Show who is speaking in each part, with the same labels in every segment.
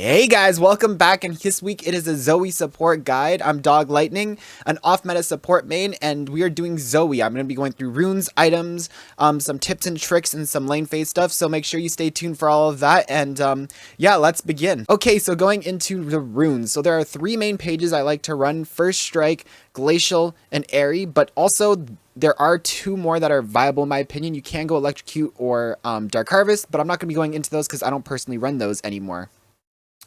Speaker 1: Hey guys, welcome back, and this week it is a ZOE support guide. I'm Doglightning, an off-meta support main, and we are doing ZOE. I'm going to be going through runes, items, some tips and tricks, and some lane phase stuff, so make sure you stay tuned for all of that, and yeah, let's begin. Okay, so going into the runes. So there are three main pages I like to run: First Strike, Glacial, and Airy, but also there are two more that are viable in my opinion. You can go Electrocute or Dark Harvest, but I'm not going to be going into those because I don't personally run those anymore.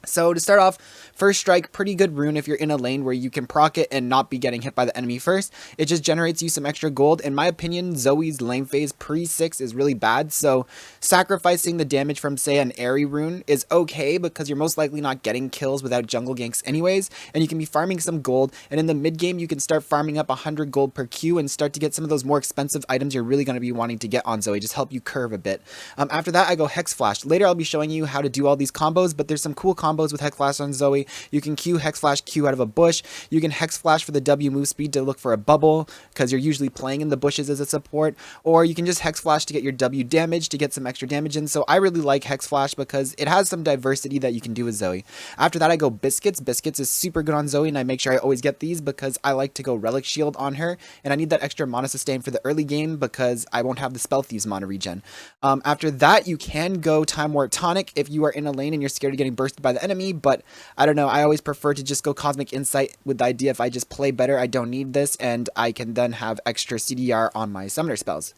Speaker 1: So to start off, First Strike, pretty good rune if you're in a lane where you can proc it and not be getting hit by the enemy first. It just generates you some extra gold. In my opinion, Zoe's lane phase pre-6 is really bad, so sacrificing the damage from, say, an Airy rune is okay because you're most likely not getting kills without jungle ganks anyways, and you can be farming some gold, and in the mid game you can start farming up 100 gold per Q and start to get some of those more expensive items you're really going to be wanting to get on Zoe, just help you curve a bit. After that, I go hexflash. Later I'll be showing you how to do all these combos, but there's some cool combos with hexflash on Zoe. You can Q hexflash Q out of a bush. You can hexflash for the W move speed to look for a bubble because you're usually playing in the bushes as a support, or you can just hexflash to get your W damage to get some extra damage in. So I really like hexflash because it has some diversity that you can do with Zoe. After that, I go biscuits. Biscuits is super good on Zoe, and I make sure I always get these because I like to go relic shield on her, and I need that extra mana sustain for the early game because I won't have the spell thieves mana regen. After that, you can go time warp tonic if you are in a lane and you're scared of getting bursted by the enemy, but I don't know, I always prefer to just go cosmic insight with the idea if I just play better, I don't need this, and I can then have extra CDR on my summoner spells.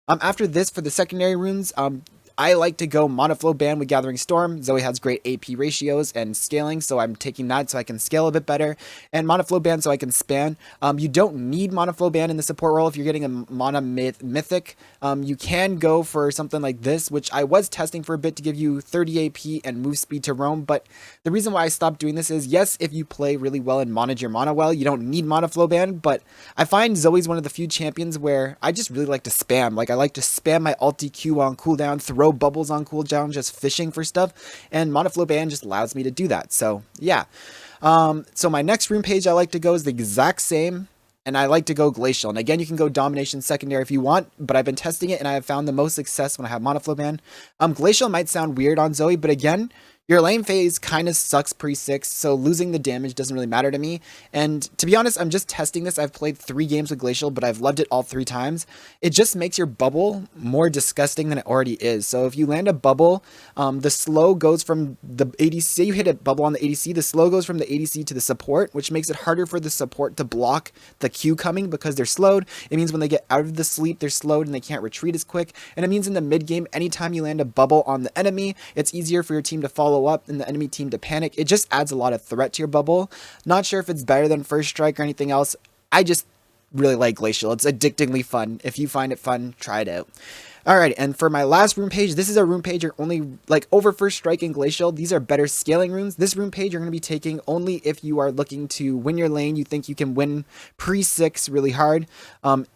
Speaker 1: After this, for the secondary runes, I like to go Monoflow Band with Gathering Storm. Zoe has great AP ratios and scaling, so I'm taking that so I can scale a bit better. And Monoflow Band so I can span. You don't need Monoflow Band in the support role if you're getting a Mana Mythic. You can go for something like this, which I was testing for a bit to give you 30 AP and move speed to roam, but the reason why I stopped doing this is, yes, if you play really well and manage your mana well, you don't need Monoflow Band, but I find Zoe's one of the few champions where I just really like to spam. Like, I like to spam my ulti Q on cooldown, throw bubbles on cooldown, just fishing for stuff, and Monoflow Band just allows me to do that. So yeah. So my next rune page I like to go is the exact same, and I like to go Glacial. And again, you can go Domination secondary if you want, but I've been testing it and I have found the most success when I have Monoflow Band. Glacial might sound weird on Zoe, but again, your lane phase kind of sucks pre-6, so losing the damage doesn't really matter to me. And to be honest, I'm just testing this. I've played 3 games with Glacial, but I've loved it all 3 times. It just makes your bubble more disgusting than it already is. So if you land a bubble, the slow goes from the ADC. Say you hit a bubble on the ADC, the slow goes from the ADC to the support, which makes it harder for the support to block the Q coming because they're slowed. It means when they get out of the sleep, they're slowed and they can't retreat as quick. And it means in the mid game, anytime you land a bubble on the enemy, it's easier for your team to follow up and the enemy team to panic. It just adds a lot of threat to your bubble. Not sure if it's better than First Strike or anything else. I just really like Glacial. It's addictingly fun. If you find it fun, try it out. Alright, and for my last rune page, this is a rune page you're only, like, over First Strike and Glacial. These are better scaling runes. This rune page you're going to be taking only if you are looking to win your lane. You think you can win pre-6 really hard.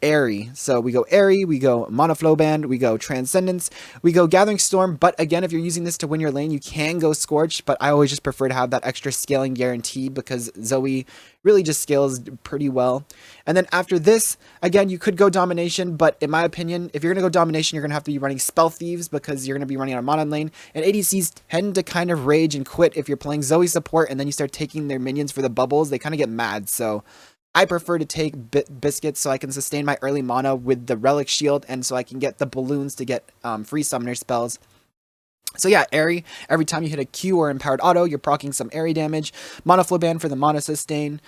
Speaker 1: Airy. So we go Airy, we go Monoflow Band, we go Transcendence, we go Gathering Storm. But again, if you're using this to win your lane, you can go Scorch, but I always just prefer to have that extra scaling guarantee because Zoe really just scales pretty well. And then after this, again, you could go Domination, but in my opinion, if you're going to go Domination, you're going to have to be running Spell Thieves because you're going to be running on a Mana lane, and ADCs tend to kind of rage and quit if you're playing Zoe support and then you start taking their minions for the bubbles. They kind of get mad, so I prefer to take Biscuits so I can sustain my early mana with the Relic Shield and so I can get the balloons to get free summoner spells. So yeah, Airy, every time you hit a Q or Empowered Auto, you're proccing some Airy damage. Monoflow Band for the mana sustain.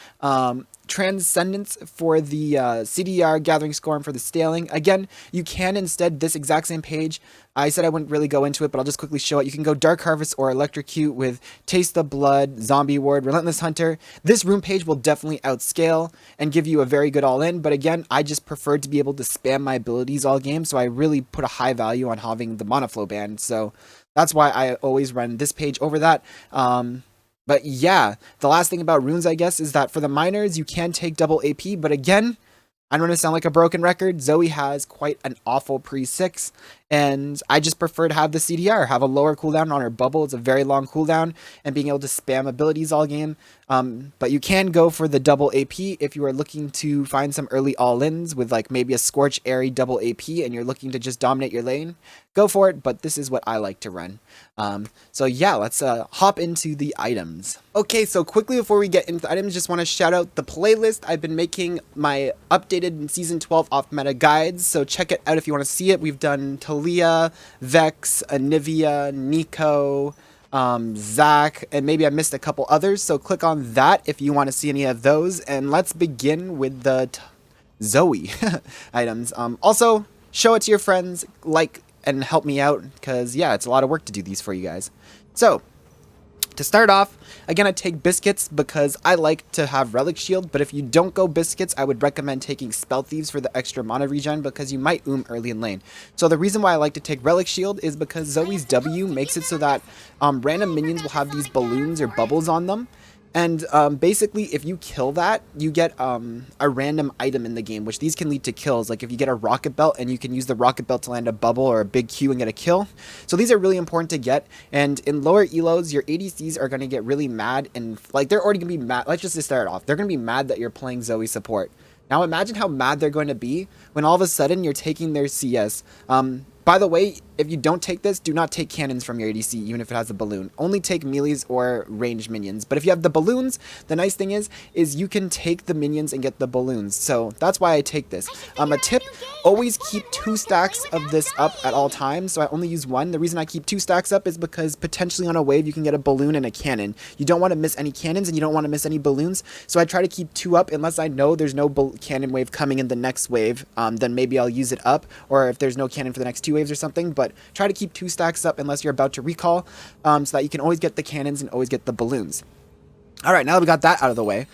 Speaker 1: Transcendence for the CDR, Gathering Storm for the scaling. Again, you can instead, this exact same page, I said I wouldn't really go into it, but I'll just quickly show it. You can go Dark Harvest or Electrocute with Taste the Blood, Zombie Ward, Relentless Hunter. This rune page will definitely outscale and give you a very good all-in, but again, I just prefer to be able to spam my abilities all game, so I really put a high value on having the Monoflow Band, so that's why I always run this page over that. But yeah, the last thing about runes, I guess, is that for the minors, you can take double AP, but again, I don't want to sound like a broken record. Zoe has quite an awful pre-6, And I just prefer to have the CDR, have a lower cooldown on her bubble. It's a very long cooldown, and being able to spam abilities all game. But you can go for the double AP if you are looking to find some early all-ins with like maybe a Scorch Airy double AP and you're looking to just dominate your lane. Go for it, but this is what I like to run. So yeah, let's hop into the items. Okay, so quickly before we get into the items, just want to shout out the playlist. I've been making my updated Season 12 off-meta guides, so check it out if you want to see it. We've done Talia, Vex, Anivia, Nico, Zach, and maybe I missed a couple others, so click on that if you want to see any of those, and let's begin with the ZOE items. Also, show it to your friends, like, and help me out, because, yeah, it's a lot of work to do these for you guys. So, to start off, again, I take Biscuits because I like to have Relic Shield, but if you don't go Biscuits, I would recommend taking Spell Thieves for the extra mana regen because you might early in lane. So the reason why I like to take Relic Shield is because Zoe's W makes it so that random minions will have these balloons or bubbles on them. And basically, if you kill that, you get a random item in the game, which these can lead to kills. Like if you get a Rocket Belt and you can use the Rocket Belt to land a bubble or a big Q and get a kill. So these are really important to get. And in lower elos, your ADCs are going to get really mad. And like they're already going to be mad. Let's just start off. They're going to be mad that you're playing Zoe support. Now imagine how mad they're going to be when all of a sudden you're taking their CS. By the way, if you don't take this, do not take cannons from your ADC, even if it has a balloon. Only take melees or ranged minions. But if you have the balloons, the nice thing is you can take the minions and get the balloons. So that's why I take this. A tip, always keep 2 stacks of this up at all times. So I only use 1. The reason I keep 2 stacks up is because potentially on a wave, you can get a balloon and a cannon. You don't want to miss any cannons and you don't want to miss any balloons. So I try to keep 2 up unless I know there's no cannon wave coming in the next wave. Then maybe I'll use it up, or if there's no cannon for the next 2 waves or something. But try to keep 2 stacks up unless you're about to recall, so that you can always get the cannons and always get the balloons. Alright, now that we got that out of the way,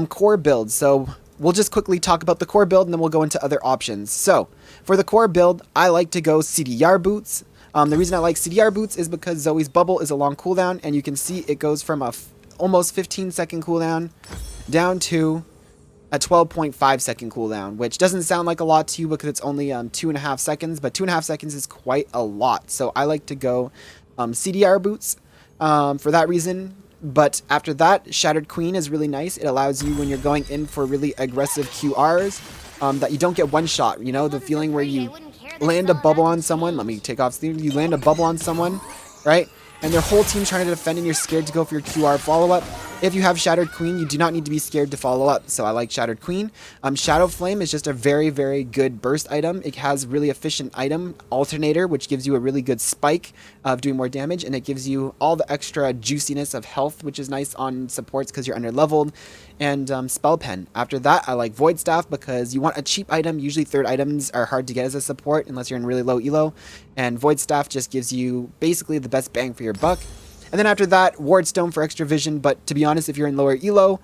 Speaker 1: core build. So we'll just quickly talk about the core build and then we'll go into other options. So for the core build, I like to go CDR boots. The reason I like CDR boots is because Zoe's bubble is a long cooldown, and you can see it goes from a almost 15-second cooldown down to a 12.5 second cooldown, which doesn't sound like a lot to you because it's only 2.5 seconds, but 2.5 seconds is quite a lot. So I like to go CDR boots for that reason. But after that, Shattered Queen is really nice. It allows you, when you're going in for really aggressive QRs, that you don't get one shot. You know, the feeling where you land a bubble on someone. Let me take off Steve. You land a bubble on someone, right? And their whole team's trying to defend and you're scared to go for your QR follow-up. If you have Shattered Queen, you do not need to be scared to follow up. So I like Shattered Queen. Shadow Flame is just a very, very good burst item. It has really efficient item alternator, which gives you a really good spike of doing more damage. And it gives you all the extra juiciness of health, which is nice on supports because you're under leveled. And Spell Pen. After that, I like Void Staff because you want a cheap item. Usually third items are hard to get as a support unless you're in really low elo. And Void Staff just gives you basically the best bang for your buck. And then after that, Ward Stone for extra vision, but to be honest, if you're in lower elo,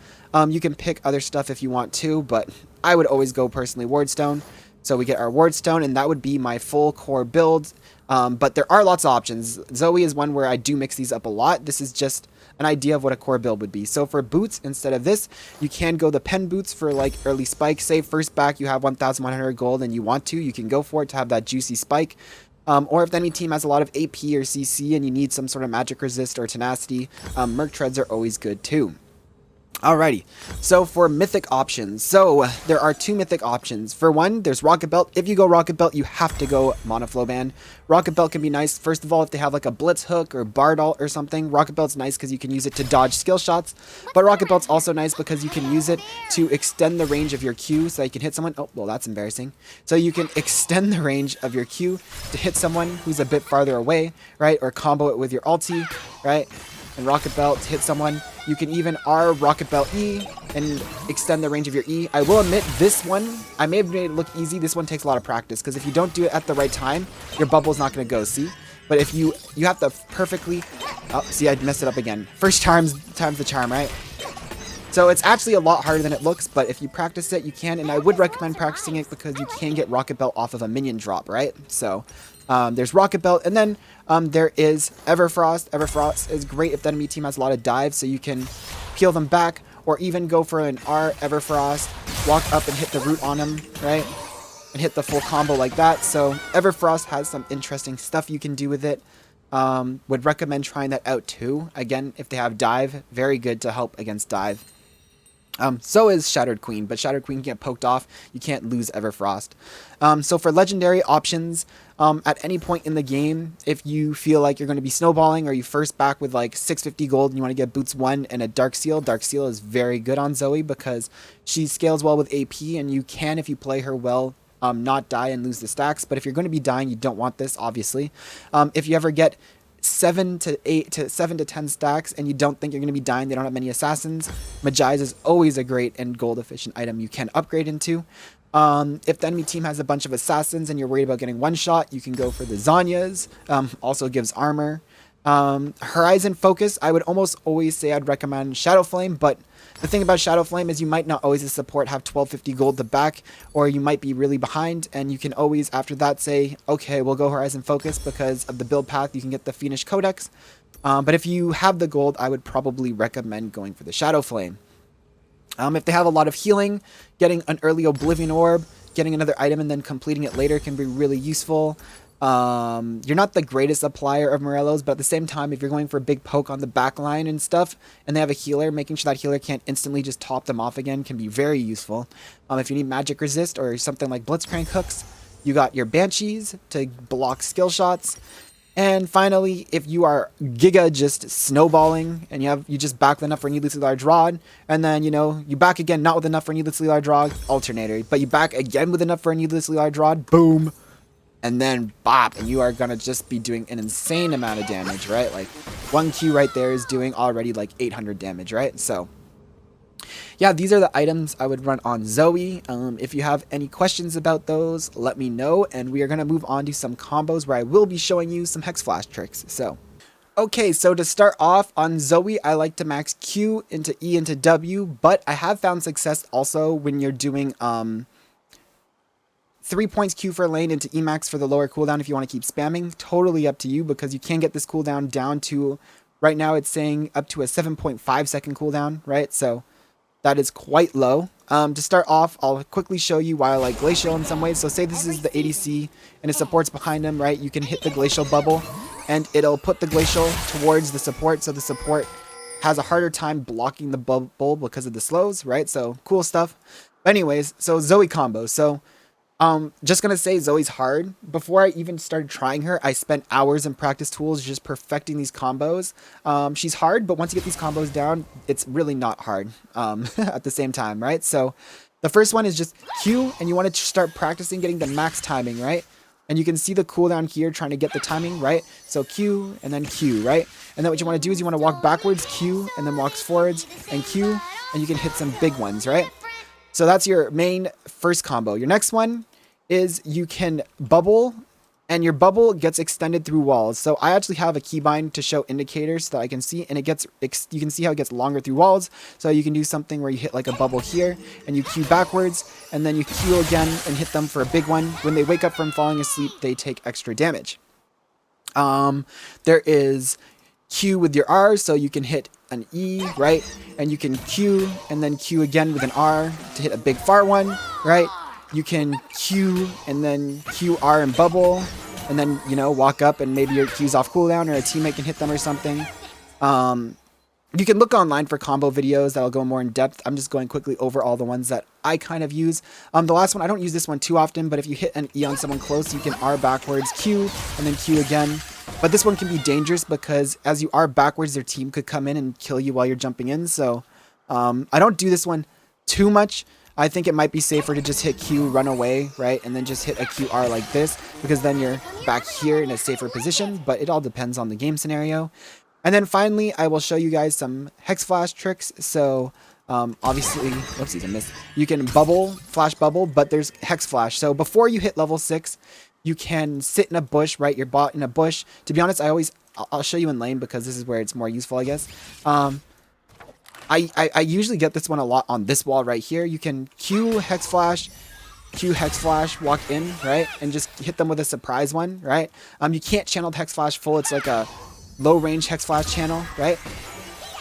Speaker 1: you can pick other stuff if you want to, but I would always go personally Ward Stone. So we get our Ward Stone, and that would be my full core build. But there are lots of options. Zoe is one where I do mix these up a lot. This is just an idea of what a core build would be. So for boots, instead of this, you can go the pen boots for like early spike. Say first back you have 1,100 gold and you want to, you can go for it to have that juicy spike. Or if any team has a lot of AP or CC and you need some sort of magic resist or tenacity, Merc Treads are always good too. Alrighty, so for mythic options, so there are 2 mythic options. For one, there's Rocket Belt. If you go Rocket Belt, you have to go Monoflow Band. Rocket Belt can be nice, first of all, if they have like a Blitz Hook or Bard Ult or something. Rocket Belt's nice because you can use it to dodge skill shots, but Rocket Belt's also nice because you can use it to extend the range of your Q so you can hit someone. Oh, well, that's embarrassing. So you can extend the range of your Q to hit someone who's a bit farther away, right? Or combo it with your ulti, right? And Rocket Belt to hit someone. You can even R Rocket Belt E and extend the range of your E. I will admit, this one, I may have made it look easy. This one takes a lot of practice because if you don't do it at the right time, your bubble's not going to go, see? But if you have to perfectly... Oh, see, I messed it up again. First time's the charm, right? So it's actually a lot harder than it looks, but if you practice it, you can. And I would recommend practicing it because you can get Rocket Belt off of a minion drop, right? So there's Rocket Belt. And then there is Everfrost. Everfrost is great if the enemy team has a lot of dives, so you can peel them back or even go for an R Everfrost, walk up and hit the root on them, right? and hit the full combo like that. So Everfrost has some interesting stuff you can do with it. Would recommend trying that out too. Again, if they have dive, very good to help against dive. So is Shattered Queen, but Shattered Queen can get poked off. You can't lose Everfrost. So for legendary options, at any point in the game, if you feel like you're going to be snowballing or you first back with like 650 gold and you want to get Boots 1 and a Dark Seal is very good on ZOE because she scales well with AP, and you can, if you play her well, not die and lose the stacks. But if you're going to be dying, you don't want this, obviously. If you ever get 7 to 10 stacks and you don't think you're going to be dying, they don't have many assassins, Magi's is always a great and gold efficient item you can upgrade into. If the enemy team has a bunch of assassins and you're worried about getting one shot, you can go for the Zanyas. Also gives armor. Horizon Focus, I would almost always say I'd recommend Shadow Flame, but the thing about Shadow Flame is you might not always as support have 1250 gold to back, or you might be really behind, and you can always after that say, okay, we'll go Horizon Focus because of the build path. You can get the Fiendish Codex, but if you have the gold, I would probably recommend going for the Shadow Flame. If they have a lot of healing, getting an early Oblivion Orb, getting another item and then completing it later can be really useful. You're not the greatest applier of Morellos, but at the same time, if you're going for a big poke on the back line and stuff, and they have a healer, making sure that healer can't instantly just top them off again can be very useful. If you need magic resist or something like Blitzcrank hooks, you got your Banshees to block skill shots. And finally, if you are giga just snowballing and you just back with enough for a needlessly large rod, and then you back again not with enough for a needlessly large rod, alternator, but you back again with enough for a needlessly large rod, boom, and then bop, and you are gonna just be doing an insane amount of damage, right? Like 1 Q right there is doing already like 800 damage, right? So yeah, these are the items I would run on ZOE. If you have any questions about those, let me know, and we are gonna move on to some combos where I will be showing you some hexflash tricks. So okay, so to start off on ZOE, I like to max Q into E into W, but I have found success also when you're doing 3 points Q for lane into Emax for the lower cooldown if you want to keep spamming. Totally up to you, because you can get this cooldown down to, right now it's saying up to a 7.5 second cooldown, right? So that is quite low. To start off, I'll quickly show you why I like Glacial in some ways. So say this is the ADC and it supports behind him, right? You can hit the Glacial bubble and it'll put the Glacial towards the support, so the support has a harder time blocking the bubble because of the slows, right? So cool stuff. But anyways, so ZOE combo. So just gonna say ZOE's hard. Before I even started trying her, I spent hours in practice tools just perfecting these combos. She's hard, but once you get these combos down, it's really not hard at the same time, right? So the first one is just Q, and you want to start practicing getting the max timing, right? And you can see the cooldown here trying to get the timing, right? So Q and then Q, right? And then what you want to do is you want to walk backwards, Q, and then walks forwards, and Q, and you can hit some big ones, right? So that's your main first combo. Your next one is you can bubble, and your bubble gets extended through walls. So I actually have a keybind to show indicators so that I can see, and you can see how it gets longer through walls. So you can do something where you hit like a bubble here, and you Q backwards, and then you Q again and hit them for a big one. When they wake up from falling asleep, they take extra damage. There is Q with your R, so you can hit an E, right? And you can Q, and then Q again with an R to hit a big far one, right? You can Q and then QR and bubble, and then, walk up and maybe your Q's off cooldown or a teammate can hit them or something. You can look online for combo videos that'll go more in depth. I'm just going quickly over all the ones that I kind of use. The last one, I don't use this one too often, but if you hit an E on someone close, you can R backwards, Q, and then Q again. But this one can be dangerous because as you R backwards, their team could come in and kill you while you're jumping in. So I don't do this one too much. I think it might be safer to just hit Q, run away, right? And then just hit a QR like this, because then you're back here in a safer position, but it all depends on the game scenario. And then finally, I will show you guys some hexflash tricks. So obviously, whoopsies, I missed. You can bubble, flash bubble, but there's hexflash. So before you hit level 6, you can sit in a bush, right? Your bot in a bush. To be honest, I'll show you in lane because this is where it's more useful, I guess. I usually get this one a lot on this wall right here. You can Q hexflash, walk in, right? And just hit them with a surprise one, right? You can't channel hexflash full. It's like a low range hexflash channel, right?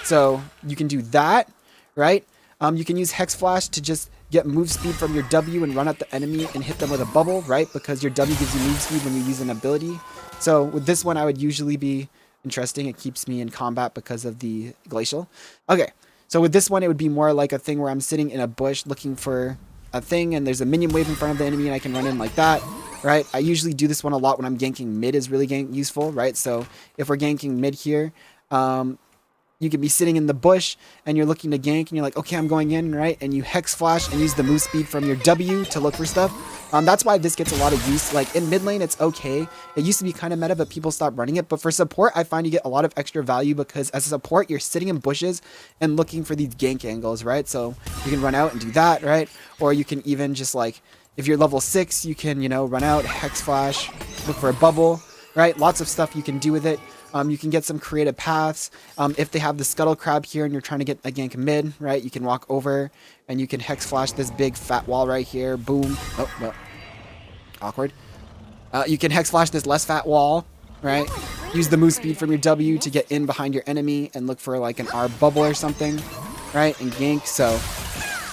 Speaker 1: So you can do that, right? You can use hexflash to just get move speed from your W and run at the enemy and hit them with a bubble, right? Because your W gives you move speed when you use an ability. So with this one, I would usually be interesting. It keeps me in combat because of the glacial. Okay, so with this one, it would be more like a thing where I'm sitting in a bush looking for a thing and there's a minion wave in front of the enemy and I can run in like that, right? I usually do this one a lot when I'm ganking mid is really useful, right? So if we're ganking mid here, you could be sitting in the bush and you're looking to gank and you're like, okay, I'm going in, right? And you hex flash and use the move speed from your W to look for stuff. That's why this gets a lot of use. Like in mid lane, it's okay. It used to be kind of meta, but people stopped running it. But for support, I find you get a lot of extra value because as a support, you're sitting in bushes and looking for these gank angles, right? So you can run out and do that, right? Or you can even just like, if you're level 6, you can, you know, run out, hex flash, look for a bubble, right? Lots of stuff you can do with it. You can get some creative paths. If they have the scuttle crab here and you're trying to get a gank mid, right? You can walk over and you can hex flash this big fat wall right here. Boom. Oh, no. Awkward. You can hex flash this less fat wall, right? Use the move speed from your W to get in behind your enemy and look for like an R bubble or something, right? And gank. So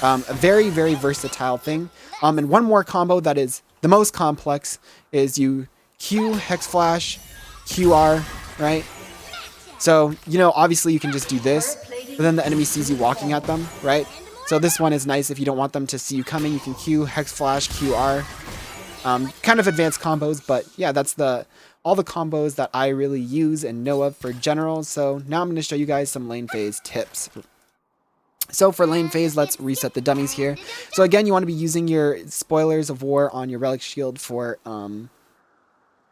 Speaker 1: a very, very versatile thing. And one more combo that is the most complex is you Q, hex flash, QR, right? So, you know, obviously you can just do this, but then the enemy sees you walking at them, right? So this one is nice if you don't want them to see you coming. You can Q, hex flash, QR. Kind of advanced combos, but yeah, that's all the combos that I really use and know of for general. So now I'm going to show you guys some lane phase tips. So for lane phase, let's reset the dummies here. So again, you want to be using your spoilers of war on your relic shield for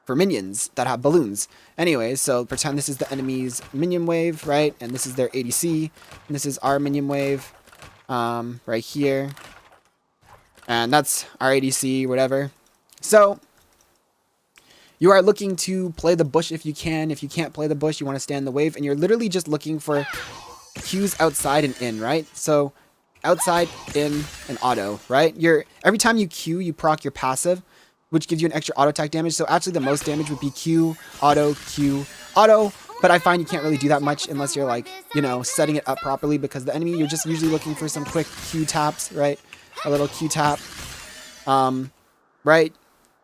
Speaker 1: minions that have balloons. Anyways, so pretend this is the enemy's minion wave, right? And this is their ADC. And this is our minion wave right here. And that's our ADC, whatever. So you are looking to play the bush if you can. If you can't play the bush, you want to stay in the wave. And you're literally just looking for Qs outside and in, right? So outside, in, and auto, right? Every time you Q, you proc your passive, which gives you an extra auto attack damage. So actually the most damage would be Q, auto, but I find you can't really do that much unless you're like, you know, setting it up properly because the enemy, you're just usually looking for some quick Q taps, right? A little Q tap, right?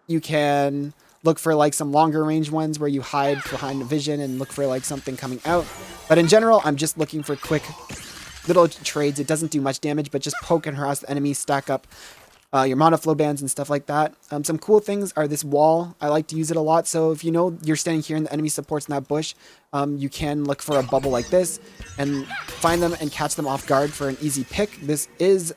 Speaker 1: You can look for like some longer range ones where you hide behind the vision and look for like something coming out. But in general, I'm just looking for quick little trades. It doesn't do much damage, but just poke and harass the enemy, stack up your mana flow bands and stuff like that. Some cool things are this wall. I like to use it a lot. So if you know you're standing here and the enemy supports in that bush, you can look for a bubble like this and find them and catch them off guard for an easy pick. This is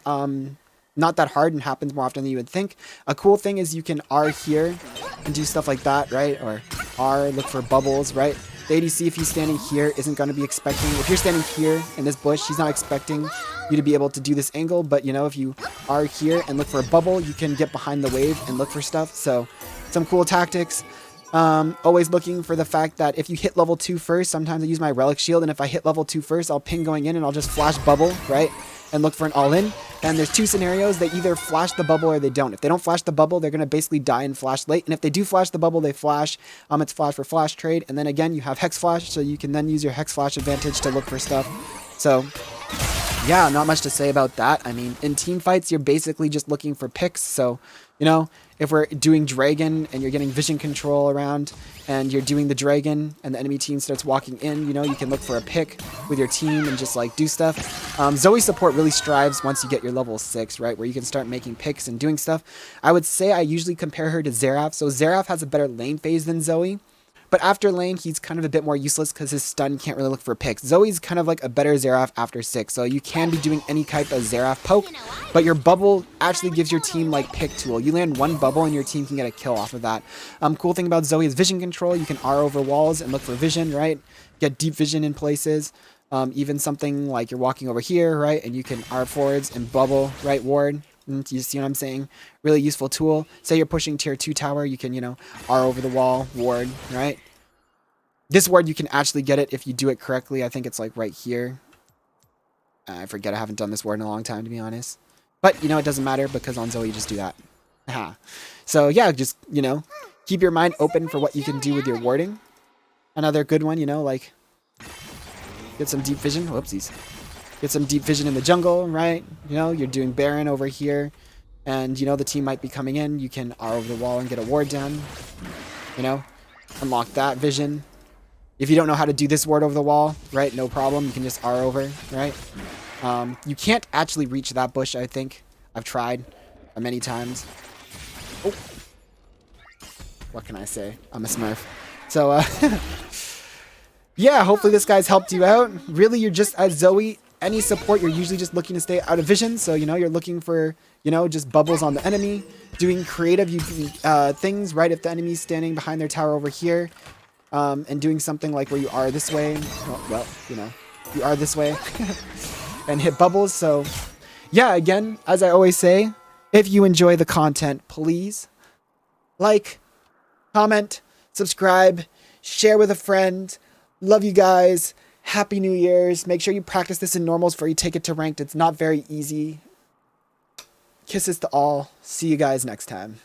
Speaker 1: not that hard and happens more often than you would think. A cool thing is you can R here and do stuff like that, right? Or R, look for bubbles, right? The ADC, if he's standing here, isn't going to be expecting... If you're standing here in this bush, he's not expecting you to be able to do this angle. But, you know, if you are here and look for a bubble, you can get behind the wave and look for stuff. So, some cool tactics. Always looking for the fact that if you hit level 2 first, sometimes I use my relic shield. And if I hit level 2 first, I'll ping going in and I'll just flash bubble, right? And look for an all-in. And there's two scenarios. They either flash the bubble or they don't. If they don't flash the bubble, they're going to basically die and flash late. And if they do flash the bubble, they flash. It's flash for flash trade. And then again, you have hex flash, so you can then use your hex flash advantage to look for stuff. So, yeah, not much to say about that. I mean, in team fights, you're basically just looking for picks. So, you know, if we're doing dragon and you're getting vision control around and you're doing the dragon and the enemy team starts walking in, you know, you can look for a pick with your team and just like do stuff. ZOE support really strives once you get your level 6, right? Where you can start making picks and doing stuff. I would say I usually compare her to Xerath. So Xerath has a better lane phase than ZOE. But after lane, he's kind of a bit more useless because his stun can't really look for picks. Zoe's kind of like a better Xerath after 6. So you can be doing any type of Xerath poke, but your bubble actually gives your team like pick tool. You land one bubble and your team can get a kill off of that. Cool thing about ZOE is vision control. You can R over walls and look for vision, right? Get deep vision in places. Even something like you're walking over here, right? And you can R forwards and bubble, right? Ward. You see what I'm saying? Really useful tool. Say you're pushing tier 2 tower, you can, you know, R over the wall, ward, right? This ward, you can actually get it if you do it correctly. I think it's like right here. I forget, I haven't done this ward in a long time, to be honest. But, you know, it doesn't matter because on ZOE, you just do that. Aha. So, yeah, just, you know, keep your mind open for what you can do with your warding. Another good one, you know, like, get some deep vision. Whoopsies. Get some deep vision in the jungle, right? You know, you're doing Baron over here. And, you know, the team might be coming in. You can R over the wall and get a ward down. You know, unlock that vision. If you don't know how to do this ward over the wall, right, no problem. You can just R over, right? You can't actually reach that bush, I think. I've tried many times. Oh. What can I say? I'm a smurf. So, yeah, hopefully this guy's helped you out. Really, you're just, as ZOE, any support, you're usually just looking to stay out of vision. So, you know, you're looking for, you know, just bubbles on the enemy. Doing creative things, right? If the enemy's standing behind their tower over here. And doing something like where you are this way. Well, you know, you are this way. And hit bubbles. So, yeah, again, as I always say, if you enjoy the content, please like, comment, subscribe, share with a friend. Love you guys. Happy New Year's. Make sure you practice this in normals before you take it to ranked. It's not very easy. Kisses to all. See you guys next time.